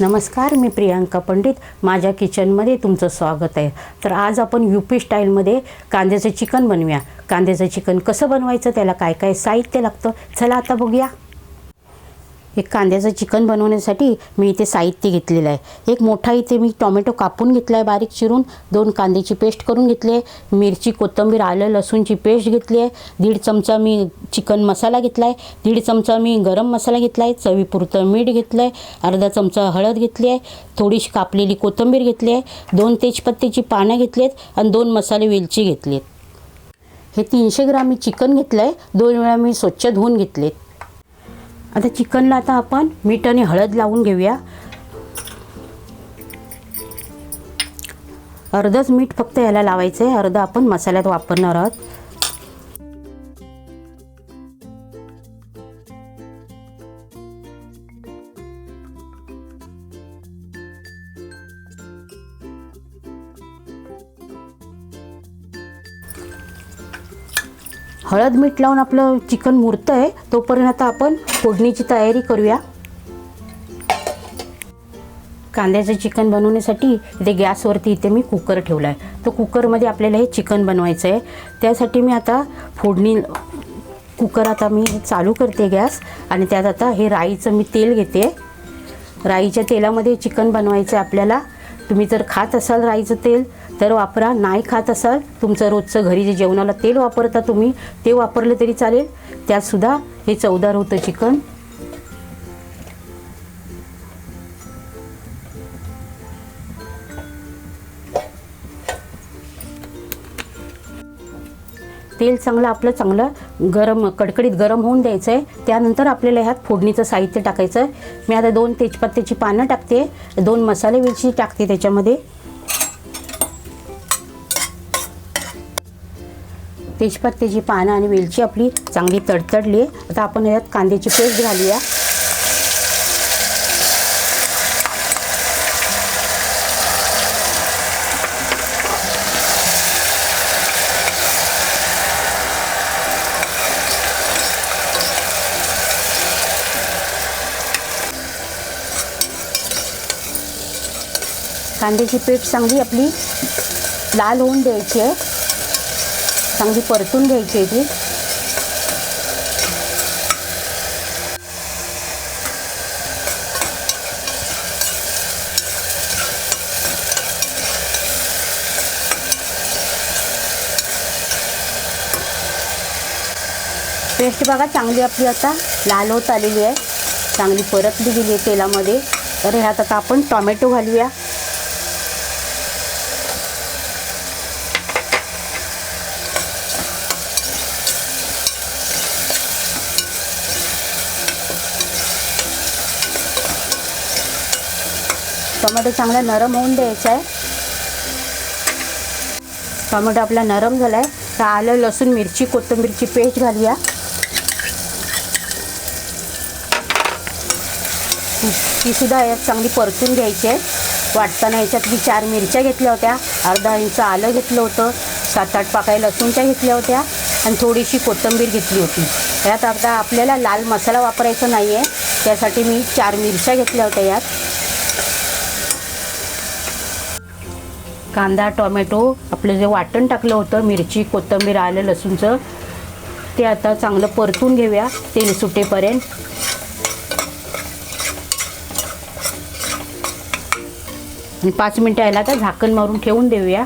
नमस्कार, मी प्रियांका पंडित. माझ्या किचनमध्ये तुमचं स्वागत आहे. तर आज आपण यूपी स्टाईलमध्ये कांद्याचं चिकन बनवूया. कांद्याचं चिकन कसं बनवायचं, त्याला काय काय साहित्य लागतं, चला आता बघूया. एक कांद्याचं चिकन बनवण्यासाठी मी इथे साहित्य घेतलेलं आहे. एक मोठा इथे मी टोमॅटो कापून घेतला आहे बारीक चिरून. 2 कांद्याची पेस्ट करून घेतली आहे. मिरची, कोथिंबीर, आलं लसूणची पेस्ट घेतली आहे. 1.5 चमचा मी चिकन मसाला घेतला आहे. 1.5 चमचा मी गरम मसाला घेतला आहे. चवीपुरतं मीठ घेतलं आहे. अर्धा चमचा हळद घेतली आहे. थोडीशी कापलेली कोथिंबीर घेतली आहे. 2 तेजपत्त्याची पानं घेतली आहेत आणि 2 मसाले वेलची घेतली आहेत. हे 300 ग्राम मी चिकन घेतलं आहे. 2 वेळा मी स्वच्छ धुवून घेतलेत. आता चिकनला आता आपण मीठ आणि हळद लावून घेऊया. अर्धच मीठ फक्त याला लावायचं आहे, अर्ध आपण मसाल्यात वापरणार आहोत. हळद मीठ लावून आपलं चिकन मुरतं आहे, तोपर्यंत आता आपण फोडणीची तयारी करूया. कांद्याचं चिकन बनवण्यासाठी इथे गॅसवरती इथे मी कुकर ठेवला आहे. तो कुकरमध्ये आपल्याला हे चिकन बनवायचं आहे. त्यासाठी मी आता कुकर आता मी चालू करते गॅस आणि त्यात आता हे राईचं मी तेल घेते. राईच्या तेलामध्ये चिकन बनवायचं आहे आपल्याला. तुम्ही जर खात असाल राईचं तेल तर वापरा, नाही खात असाल, तुमचं रोजचं घरी जे जेवणाला तेल वापरता तुम्ही ते वापरलं तरी चालेल. त्यातसुद्धा हे चवदार होतं चिकन. तेल चांगलं गरम कडकडीत गरम होऊन द्यायचं आहे. त्यानंतर आपल्याला ह्यात फोडणीचं साहित्य टाकायचं आहे. मी आता 2 तेजपत्त्याची पानं टाकते, 2 मसाले वेलची टाकते त्याच्यामध्ये. तेजपत्त्याची पानं आणि वेलची आपली चांगली तडतडली आहे. आता आपण यात कांद्याची पेस्ट घालूया. कांद्याची पेस्ट चांगली आपली लाल होऊन द्यायची आहे, चांगली परतून घ्यायची आहे ती. पेस्ट बघा चांगली आपली आता लाल होत आलेली आहे, चांगली परतली गेली आहे तेलामध्ये. तर ह्यात आता आपण टोमॅटो घालूया. टोमॅटो चांगला नरम होऊन द्यायचा आहे. टोमॅटो आपला नरम झाला आहे. तर आलं लसूण मिरची कोथिंबीरची पेस्ट घालूया. ती सुद्धा यात चांगली परतून घ्यायची आहे. वाटताना याच्यात मी 4 मिरच्या घेतल्या होत्या, अर्धा इंच आलं घेतलं होतं, 7-8 पाकळ्या लसूणच्या घेतल्या होत्या आणि थोडीशी कोथिंबीर घेतली होती. यात आता आपल्याला लाल मसाला वापरायचा नाही आहे, त्यासाठी मी 4 मिरच्या घेतल्या होत्या. यात कांदा टोमॅटो आपलं जे वाटण टाकलं होतं मिरची कोथिंबीर आलं लसूणचं, ते आता चांगलं परतून घेऊया तेल सुटेपर्यंत. आणि 5 मिनटं याला आता झाकण मारून ठेवून देऊया.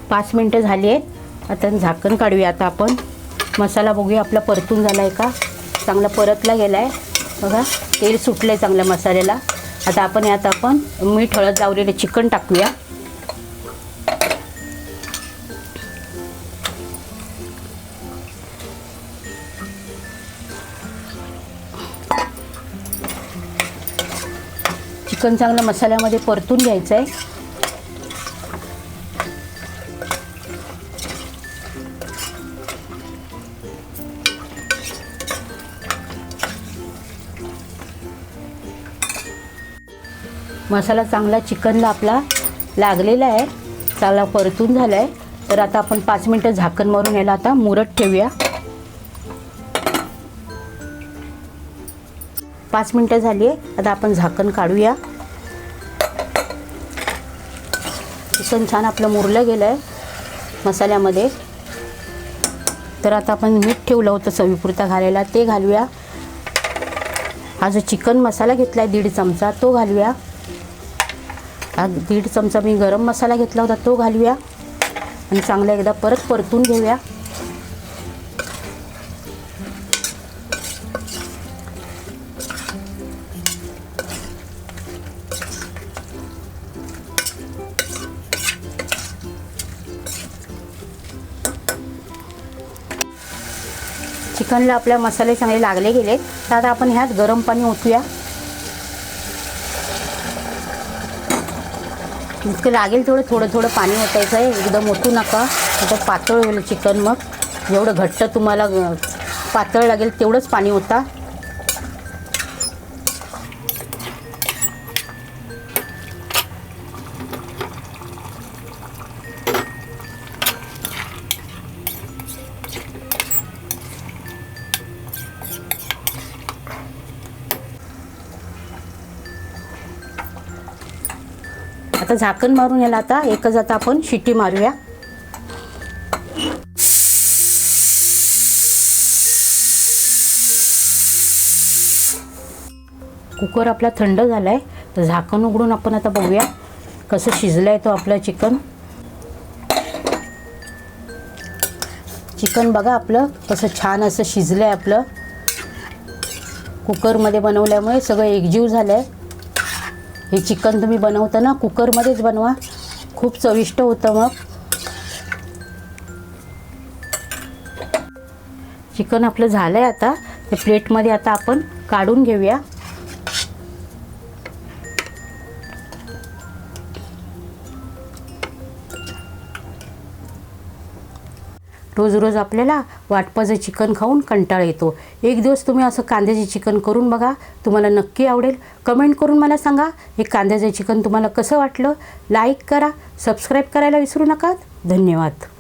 5 मिनटं झाली आहेत. आता झाकण काढूया. आता आपण मसाला बघूया आपला परतून झाला आहे का, चांगला परतला गेला आहे बघा, तेल सुटलं आहे चांगल्या मसाल्याला. आता आपण यात मीठ हळद लावलेलं चिकन टाकूया. चिकन चांगलं मसाल्यामध्ये परतून घ्यायचं आहे. मसाला चांगला चिकनला आपला लागलेला आहे, चांगला परतून झाला आहे. तर आता आपण 5 मिनिटं झाकण मारून याला आता मुरत ठेवूया. 5 मिनटं झाली आहे. आता आपण झाकण काढूया. चिकन छान आपलं मुरलं गेलं आहे मसाल्यामध्ये. तर आता आपण मीठ ठेवलं होतं चवीपुरता घालायला, ते घालूया. हा जो चिकन मसाला घेतला आहे 1.5 चमचा, तो घालूया. हा 1.5 चमचा मी गरम मसाला घेतला होता, तो घालूया आणि चांगलं एकदा परत परतून घेऊया. चिकनला आपल्या मसाले चांगले लागले गेले. तर आता आपण ह्यात गरम पाणी ओतूया. जितकं लागेल तेवढं थोडं थोडं पाणी ओतायचं आहे, एकदम ओतू नका, आता पातळ होईल चिकन. मग जेवढं घट्ट तुम्हाला पातळ लागेल तेवढंच पाणी ओता. आता झाकण मारून याला आता एकच आता आपण शिट्टी मारूया. कुकर आपला थंड झाला आहे. तर झाकण उघडून आपण आता बघूया कसं शिजलं आहे तो आपलं चिकन. चिकन बघा आपलं कसं छान असं शिजलं आहे आपलं. कुकरमध्ये बनवल्यामुळे सगळं एकजीव झालं आहे. हे चिकन तुम्ही बनवताना कुकरमध्येच बनवा, खूप चविष्ट होतं. मग चिकन आपलं झालं आहे. आता ते प्लेटमध्ये आता आपण काढून घेऊया. रोज रोज आपल्याला वाटपाचं चिकन खाऊन कंटाळा येतो. एक दिवस तुम्ही असं कांद्याचे चिकन करून बघा, तुम्हाला नक्की आवडेल. कमेंट करून मला सांगा हे कांद्याचं चिकन तुम्हाला कसं वाटलं. लाईक करा, सबस्क्राईब करायला विसरू नका. धन्यवाद.